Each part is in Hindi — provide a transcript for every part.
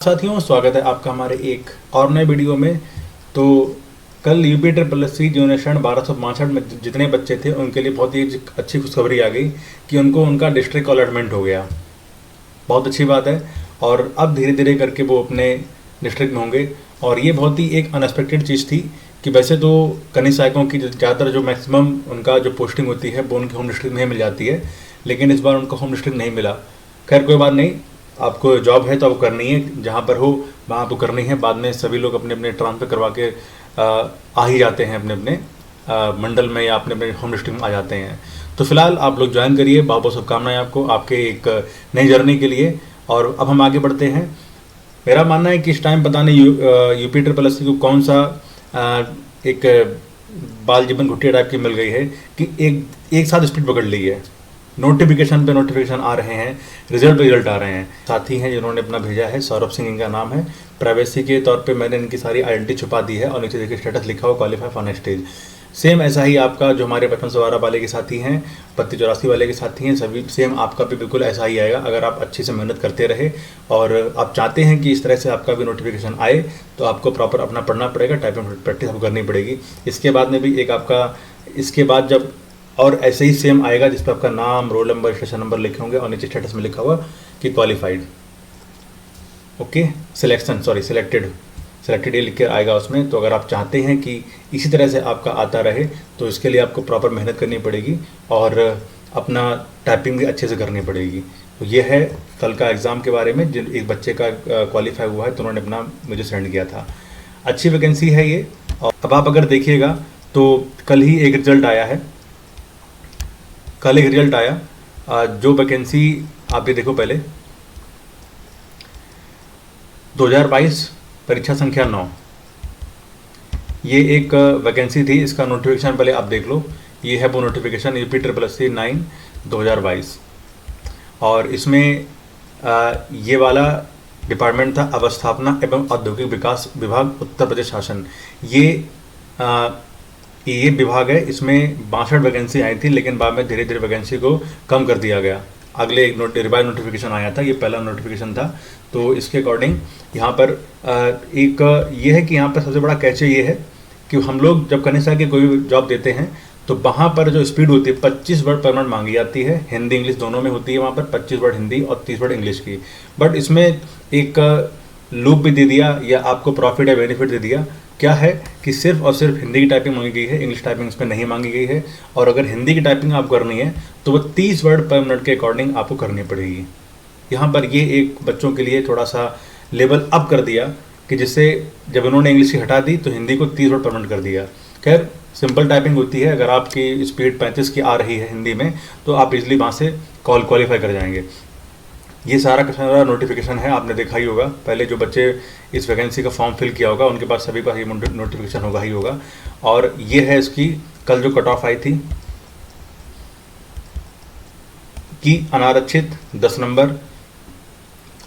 साथियों, स्वागत है आपका हमारे एक और नए वीडियो में। तो कल UP triple S C generation 1262 में जितने बच्चे थे उनके लिए बहुत ही अच्छी खुशखबरी आ गई कि उनको उनका डिस्ट्रिक्ट अलॉटमेंट हो गया। बहुत अच्छी बात है। और अब धीरे धीरे करके वो अपने डिस्ट्रिक्ट में होंगे। और ये बहुत ही एक अनएक्सपेक्टेड चीज़ थी कि वैसे तो कनिष्ठ सहायकों की ज़्यादातर जो मैक्सिमम उनका जो पोस्टिंग होती है वो उनके होम डिस्ट्रिक्ट में मिल जाती है, लेकिन इस बार उनको होम डिस्ट्रिक्ट नहीं मिला। खैर कोई बात नहीं, आपको जॉब है तो आपको करनी है, जहाँ पर हो वहाँ आपको करनी है। बाद में सभी लोग अपने अपने ट्रांसफर करवा के आ ही जाते हैं अपने अपने मंडल में या अपने अपने होम डिस्ट्रिक्ट में आ जाते हैं। तो फिलहाल आप लोग ज्वाइन करिए। बहुत बहुत शुभकामनाएं आपको आपके एक नई जर्नी के लिए। और अब हम आगे बढ़ते हैं। मेरा मानना है कि इस टाइम पता नहीं यूपी ट्रिपल एस सी को कौन सा एक बाल जीवन घुट्टिया टाइप की मिल गई है कि एक साथ स्पीड पकड़ ली है। नोटिफिकेशन पे नोटिफिकेशन आ रहे हैं, रिजल्ट पे रिजल्ट आ रहे हैं। साथी हैं जिन्होंने अपना भेजा है, सौरभ सिंह इनका नाम है। प्राइवेसी के तौर पे मैंने इनकी सारी आइडेंटिटी छुपा दी है और नीचे देखिए स्टेटस लिखा हुआ qualify for next stage. Same ऐसा ही आपका जो हमारे 5512 वाले के साथी हैं, 3284 वाले के साथी हैं, सभी सेम आपका भी बिल्कुल ऐसा ही आएगा अगर आप अच्छे से मेहनत करते रहे और आप चाहते हैं कि इस तरह से आपका भी नोटिफिकेशन आए। तो आपको प्रॉपर अपना पढ़ना पड़ेगा, टाइपिंग प्रैक्टिस आपको करनी पड़ेगी। इसके बाद में भी एक आपका इसके बाद जब और ऐसे ही सेम आएगा जिस पर आपका नाम, रोल नंबर, स्टेशन नंबर लिखे होंगे और नीचे स्टेटस में लिखा हुआ कि क्वालिफाइड, ओके, सिलेक्टेड ये लिख कर आएगा उसमें। तो अगर आप चाहते हैं कि इसी तरह से आपका आता रहे तो इसके लिए आपको प्रॉपर मेहनत करनी पड़ेगी और अपना टाइपिंग भी अच्छे से करनी पड़ेगी। तो ये है कल का एग्ज़ाम के बारे में। जिन एक बच्चे का क्वालिफाई हुआ है तो उन्होंने अपना मुझे सेंड किया था। अच्छी वैकेंसी है ये। और अब आप अगर देखिएगा तो कल ही एक रिजल्ट आया है। कल एक रिजल्ट आया जो वैकेंसी आप ये देखो पहले 2022 परीक्षा संख्या 9, ये एक वैकेंसी थी। इसका नोटिफिकेशन पहले आप देख लो। ये है वो notification UP triple S C 9 2022। और इसमें ये वाला डिपार्टमेंट था अवस्थापना एवं औद्योगिक विकास विभाग, उत्तर प्रदेश शासन। ये विभाग है। इसमें 62 वैकेंसी आई थी, लेकिन बाद में धीरे धीरे वैकेंसी को कम कर दिया गया। अगले एक रिवाइज नोटिफिकेशन आया था, ये पहला नोटिफिकेशन था। तो इसके अकॉर्डिंग यहाँ पर एक ये है कि यहाँ पर सबसे बड़ा कैच ये है कि हम लोग जब कनिष्ठ के कोई भी जॉब देते हैं तो वहाँ पर जो स्पीड होती है 25 वर्ड पर मिनट मांगी जाती है। हिंदी इंग्लिश दोनों में होती है। वहाँ पर 25 वर्ड हिंदी और 30 वर्ड इंग्लिश की। बट इसमें एक लूप भी दे दिया या आपको प्रॉफिट या बेनिफिट दे दिया। क्या है कि सिर्फ और सिर्फ हिंदी की टाइपिंग मांगी गई है, इंग्लिश टाइपिंग इसमें नहीं मांगी गई है। और अगर हिंदी की टाइपिंग आप करनी है तो वो 30 वर्ड पर मिनट के अकॉर्डिंग आपको करनी पड़ेगी। यहाँ पर ये एक बच्चों के लिए थोड़ा सा लेवल अप कर दिया कि जिससे जब उन्होंने इंग्लिश की हटा दी तो हिंदी को 30 वर्ड पर मिनट कर दिया। खैर सिंपल टाइपिंग होती है। अगर आपकी स्पीड 35 की आ रही है हिंदी में तो आप इजीली वहाँ से क्वालिफाई कर जाएंगे। ये सारा का सारा नोटिफिकेशन है, आपने देखा ही होगा। पहले जो बच्चे इस वैकेंसी का फॉर्म फिल किया होगा उनके पास सभी पास ये नोटिफिकेशन होगा ही होगा। और ये है इसकी कल जो कट ऑफ आई थी कि अनारक्षित 10 नंबर,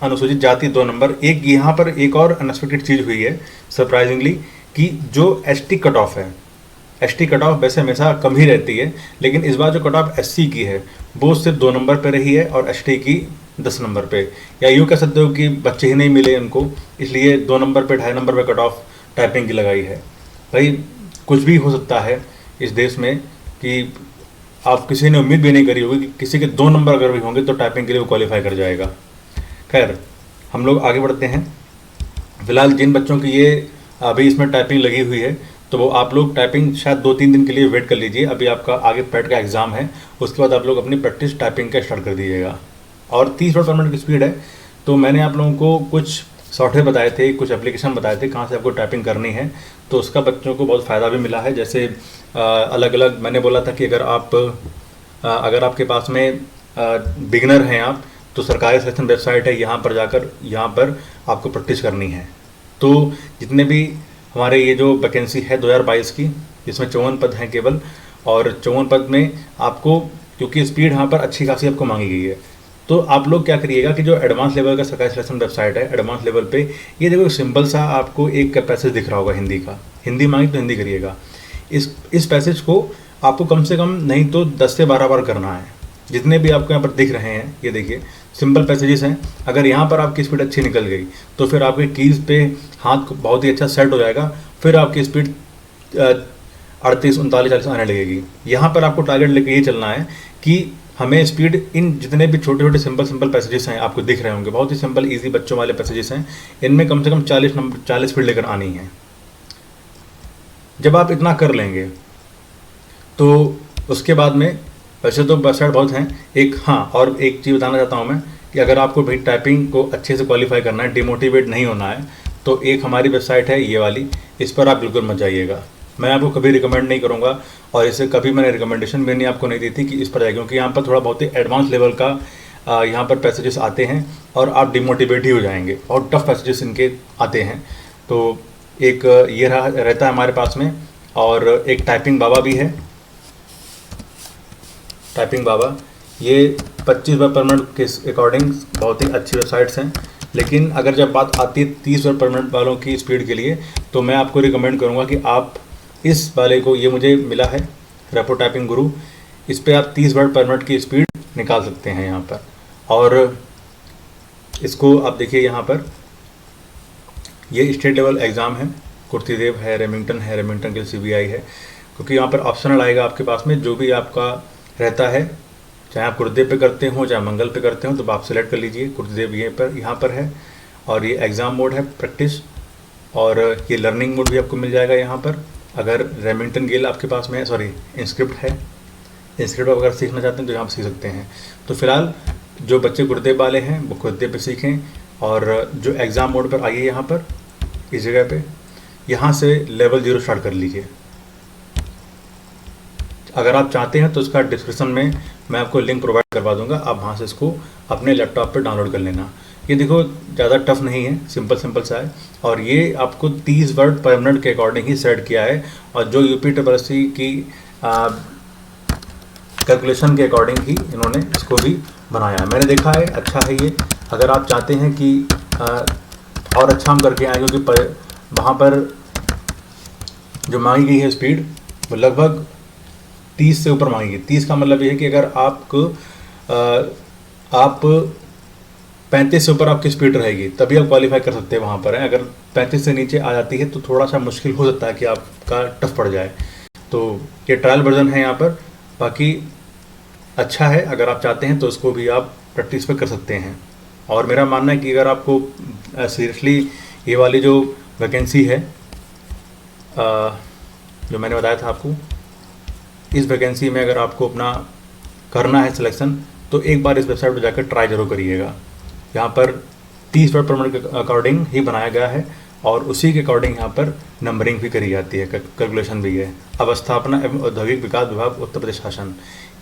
अनुसूचित जाति 2 नंबर। एक यहाँ पर एक और अनएक्सपेक्टेड चीज़ हुई है सरप्राइजिंगली कि जो एसटी कट ऑफ है, एसटी कट ऑफ वैसे हमेशा कम ही रहती है, लेकिन इस बार जो कट ऑफ एससी की है वो सिर्फ 2 नंबर पे रही है और एसटी की 10 नंबर पे। या यूँ कह सकते हो कि बच्चे ही नहीं मिले उनको, इसलिए 2 नंबर पे 2.5 नंबर पे कट ऑफ टाइपिंग की लगाई है। भाई कुछ भी हो सकता है इस देश में कि आप किसी ने उम्मीद भी नहीं करी होगी कि किसी के 2 नंबर अगर भी होंगे तो टाइपिंग के लिए वो क्वालिफाई कर जाएगा। खैर हम लोग आगे बढ़ते हैं। फिलहाल जिन बच्चों की ये अभी इसमें टाइपिंग लगी हुई है तो वो आप लोग टाइपिंग शायद 2-3 दिन के लिए वेट कर लीजिए। अभी आपका आगे पैट का एग्ज़ाम है, उसके बाद आप लोग अपनी प्रैक्टिस टाइपिंग का स्टार्ट कर दीजिएगा। और 30 वर्ड पर मिनट की स्पीड है। तो मैंने आप लोगों को कुछ सॉफ्टवेयर बताए थे, कुछ एप्लीकेशन बताए थे कहाँ से आपको टाइपिंग करनी है। तो उसका बच्चों को बहुत फ़ायदा भी मिला है। जैसे अलग अलग मैंने बोला था कि अगर आपके पास में बिगनर हैं आप तो सरकारी सिलेक्शन वेबसाइट है, यहाँ पर जाकर यहाँ पर आपको प्रैक्टिस करनी है। तो जितने भी हमारे ये जो वैकेंसी है 2022 की, जिसमें 54 पद हैं केवल, और 54 पद में आपको क्योंकि स्पीड यहाँ पर अच्छी खासी आपको मांगी गई है तो आप लोग क्या करिएगा कि जो एडवांस लेवल का सरकारी सिलेक्शन वेबसाइट है, एडवांस लेवल पे ये देखो सिंपल सा आपको एक पैसेज दिख रहा होगा हिंदी का। हिंदी मांगी तो हिंदी करिएगा। इस पैसेज को आपको कम से कम नहीं तो 10 से 12 बार करना है। जितने भी आपको यहाँ पर दिख रहे हैं, ये देखिए सिंपल पैसेजेस हैं। अगर यहाँ पर आपकी स्पीड अच्छी निकल गई तो फिर आपके कीज़ पे हाथ बहुत ही अच्छा सेट हो जाएगा, फिर आपकी स्पीड 38, 39, 40 आने लगेगी। यहाँ पर आपको टारगेट लेके ये चलना है कि हमें स्पीड इन जितने भी छोटे छोटे सिंपल पैसेजेस हैं, आपको दिख रहे होंगे, बहुत ही सिंपल इजी बच्चों वाले पैसेजेस हैं, इनमें कम से कम 40 स्पीड लेकर आनी है। जब आप इतना कर लेंगे तो उसके बाद में, वैसे तो वेबसाइट बहुत हैं, एक हाँ और एक चीज़ बताना चाहता हूँ मैं कि अगर आपको भाई टाइपिंग को अच्छे से क्वालिफाई करना है, डिमोटिवेट नहीं होना है, तो एक हमारी वेबसाइट है ये वाली, इस पर आप बिल्कुल मत जाइएगा। मैं आपको कभी रिकमेंड नहीं करूँगा और इसे कभी मैंने रिकमेंडेशन भी नहीं आपको नहीं दी थी कि इस पर जाए, क्योंकि यहाँ पर थोड़ा बहुत ही एडवांस लेवल का यहाँ पर पैसेजेस आते हैं और आप डिमोटिवेट ही हो जाएंगे और टफ पैसेजेस इनके आते हैं। तो एक ये रहता है हमारे पास में, और एक टाइपिंग बाबा भी है। टाइपिंग बाबा ये 25 वर्ड पर मिनट के अकॉर्डिंग बहुत ही अच्छी वेबसाइट्स हैं, लेकिन अगर जब बात आती है 30 वर्ड पर मिनट वालों की स्पीड के लिए, तो मैं आपको रिकमेंड करूँगा कि आप इस वाले को, ये मुझे मिला है रेपो टाइपिंग गुरु, इस पर आप 30 वर्ड पर मिनट की स्पीड निकाल सकते हैं यहाँ पर। और इसको आप देखिए, यहाँ पर ये स्टेट लेवल एग्ज़ाम है, कुर्तीदेव है, रेमिंगटन है, रेमिंगटन के CBI है, क्योंकि यहाँ पर ऑप्शनल आएगा आपके पास में जो भी आपका रहता है, चाहे आप कुर्तीदेव पे करते हो चाहे मंगल पे करते हो, तो आप सिलेक्ट कर लीजिए कुर्तीदेव यहाँ पर है। और ये एग्ज़ाम मोड है प्रैक्टिस, और ये लर्निंग मोड भी आपको मिल जाएगा यहाँ पर। अगर रेमिंगटन गेल आपके पास में है, सॉरी इंस्क्रिप्ट है, इंस्क्रिप्ट अगर सीखना चाहते हैं तो यहाँ पर सीख सकते हैं। तो फिलहाल जो बच्चे गुरुदेव वाले हैं वो गुरुदेव पे सीखें, और जो एग्ज़ाम मोड पर आइए यहाँ पर इस जगह पे, यहाँ से लेवल 0 स्टार्ट कर लीजिए। अगर आप चाहते हैं तो इसका डिस्क्रिप्शन में मैं आपको लिंक प्रोवाइड करवा दूंगा, आप वहाँ से इसको अपने लैपटॉप पर डाउनलोड कर लेना। ये देखो ज़्यादा टफ नहीं है, सिंपल सा है, और ये आपको 30 वर्ड पर मिनट के अकॉर्डिंग ही सेट किया है, और जो UPSSC की कैलकुलेशन के अकॉर्डिंग ही इन्होंने इसको भी बनाया है। मैंने देखा है, अच्छा है ये। अगर आप चाहते हैं कि और अच्छा हम करके आए, क्योंकि वहाँ पर जो मांगी गई है स्पीड वो लगभग 30 से ऊपर मांगी गई। 30 का मतलब ये है कि अगर आप 35 से ऊपर आपकी स्पीड रहेगी तभी आप क्वालिफाई कर सकते हैं वहाँ पर है। अगर 35 से नीचे आ जाती है तो थोड़ा सा मुश्किल हो सकता है कि आपका टफ पड़ जाए। तो ये ट्रायल वर्जन है यहाँ पर, बाकी अच्छा है, अगर आप चाहते हैं तो इसको भी आप प्रैक्टिस पे कर सकते हैं। और मेरा मानना है कि अगर आपको सीरियसली ये वाली जो वैकेंसी है जो मैंने बताया था आपको, इस वैकेंसी में अगर आपको अपना करना है सिलेक्शन, तो एक बार इस वेबसाइट पर जाकर ट्राई जरूर करिएगा। यहाँ पर 30 वर्ड पर मिनट के अकॉर्डिंग ही बनाया गया है, और उसी के अकॉर्डिंग यहाँ पर नंबरिंग भी करी जाती है, कैलकुलेशन भी है। अवस्थापना एवं औद्योगिक विकास विभाग उत्तर प्रदेश शासन,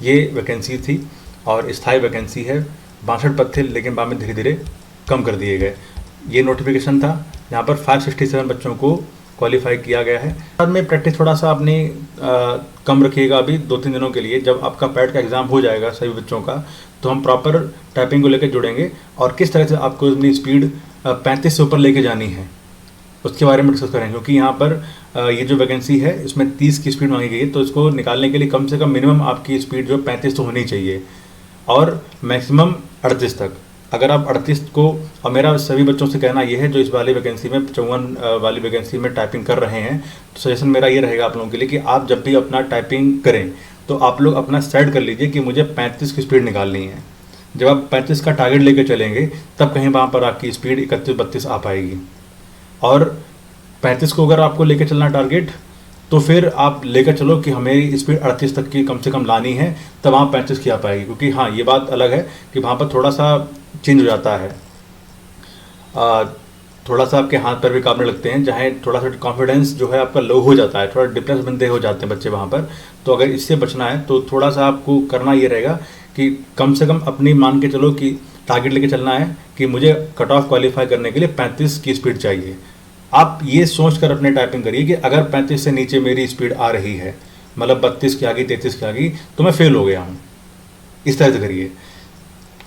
ये वैकेंसी थी और स्थायी वैकेंसी है। 62 पद थे, लेकिन बाद में धीरे धीरे कम कर दिए गए। ये नोटिफिकेशन था, यहाँ पर 567 बच्चों को क्वालिफाई किया गया है। बाद में प्रैक्टिस थोड़ा सा अपनी कम रखिएगा अभी 2-3 दिनों के लिए। जब आपका पैड का एग्ज़ाम हो जाएगा सभी बच्चों का, तो हम प्रॉपर टाइपिंग को लेकर जुड़ेंगे और किस तरह से आपको अपनी स्पीड 35 से ऊपर लेके जानी है उसके बारे में डिस्कस करेंगे। क्योंकि यहाँ पर ये जो वैकेंसी है इसमें 30 की स्पीड मांगी गई है, तो इसको निकालने के लिए कम से कम मिनिमम आपकी स्पीड जो 35 तो होनी चाहिए और मैक्सिमम 38 तक। अगर आप 38 को, और मेरा सभी बच्चों से कहना ये है जो इस वाली वैकेंसी में 54 वाली वैकेंसी में टाइपिंग कर रहे हैं, तो सजेशन मेरा ये रहेगा आप लोगों के लिए कि आप जब भी अपना टाइपिंग करें तो आप लोग अपना सेट कर लीजिए कि मुझे 35 की स्पीड निकालनी है। जब आप 35 का टारगेट लेकर चलेंगे तब कहीं वहाँ पर आपकी स्पीड 31-32 आ पाएगी। और 35 को अगर आपको लेकर चलना टारगेट, तो फिर आप लेकर चलो कि हमें स्पीड 38 तक की कम से कम लानी है, तब वहाँ 35 की आ पाएगी। क्योंकि हाँ, ये बात अलग है कि वहाँ पर थोड़ा सा चेंज हो जाता है, थोड़ा सा आपके हाथ पर भी कांपने लगते हैं, जहाँ थोड़ा सा कॉन्फिडेंस जो है आपका लो हो जाता है, थोड़ा डिप्रेस बनते हो जाते हैं बच्चे वहाँ पर। तो अगर इससे बचना है तो थोड़ा सा आपको करना ये रहेगा कि कम से कम अपनी मान के चलो कि टारगेट लेके चलना है कि मुझे कट ऑफ क्वालिफाई करने के लिए 35 की स्पीड चाहिए। आप ये सोच कर अपने टाइपिंग करिए कि अगर 35 से नीचे मेरी स्पीड आ रही है, मतलब 32 की आ गई, 33 की आ गई, तो मैं फेल हो गया हूँ। इस तरह से करिए,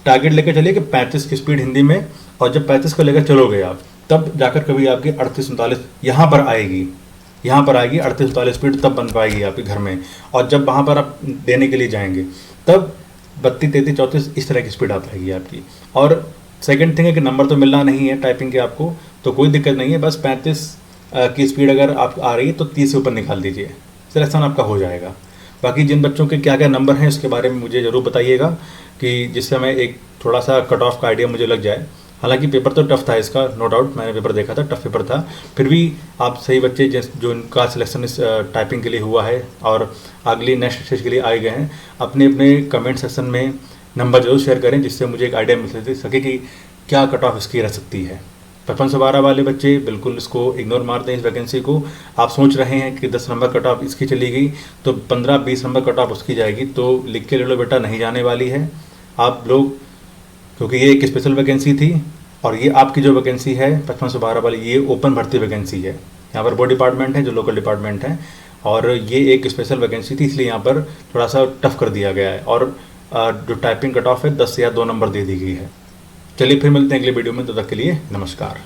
टारगेट लेकर चलिए कि 35 की स्पीड हिंदी में, और जब 35 को लेकर चलोगे आप, तब जाकर कभी आपकी 38-39 यहाँ पर आएगी, 38-39 स्पीड तब बन पाएगी आपके घर में। और जब वहाँ पर आप देने के लिए जाएंगे, तब 32, 33, 34 इस तरह की स्पीड आ पाएगी आपकी। और सेकंड थिंग है कि नंबर तो मिलना नहीं है टाइपिंग के आपको, तो कोई दिक्कत नहीं है, बस 35 की स्पीड अगर आप आ रही है तो 30 से ऊपर निकाल दीजिए, सिलेक्शन आपका हो जाएगा। बाकी जिन बच्चों के क्या क्या नंबर हैं उसके बारे में मुझे ज़रूर बताइएगा, कि जिससे मैं एक थोड़ा सा कट ऑफ का आइडिया मुझे लग जाए। हालांकि पेपर तो टफ था इसका, नो डाउट, मैंने पेपर देखा था, टफ पेपर था, फिर भी आप सही बच्चे जो इनका सिलेक्शन इस टाइपिंग के लिए हुआ है और अगली नेक्स्ट स्टेज के लिए आए गए हैं, अपने अपने कमेंट सेक्शन में नंबर जरूर शेयर करें, जिससे मुझे एक आइडिया मिल सके कि क्या कट ऑफ इसकी रह सकती है। 55 से 12 वाले बच्चे बिल्कुल इसको इग्नोर मार दें, इस वैकेंसी को। आप सोच रहे हैं कि 10 नंबर कट ऑफ इसकी चली गई तो 15-20 नंबर कट ऑफ उसकी जाएगी, तो लिख के ले लो बेटा, नहीं जाने वाली है। आप लोग, क्योंकि ये एक स्पेशल वैकेंसी थी और ये आपकी जो वैकेंसी है 55 से 12 वाली, ये ओपन भर्ती वैकेंसी है। यहाँ पर वो डिपार्टमेंट है जो लोकल डिपार्टमेंट है, और ये एक स्पेशल वैकेंसी थी, इसलिए यहाँ पर थोड़ा सा टफ कर दिया गया है। और जो टाइपिंग कट ऑफ है 10 या 2 नंबर दे दी गई है। चलिए फिर मिलते हैं अगले वीडियो में, तब तक के लिए नमस्कार।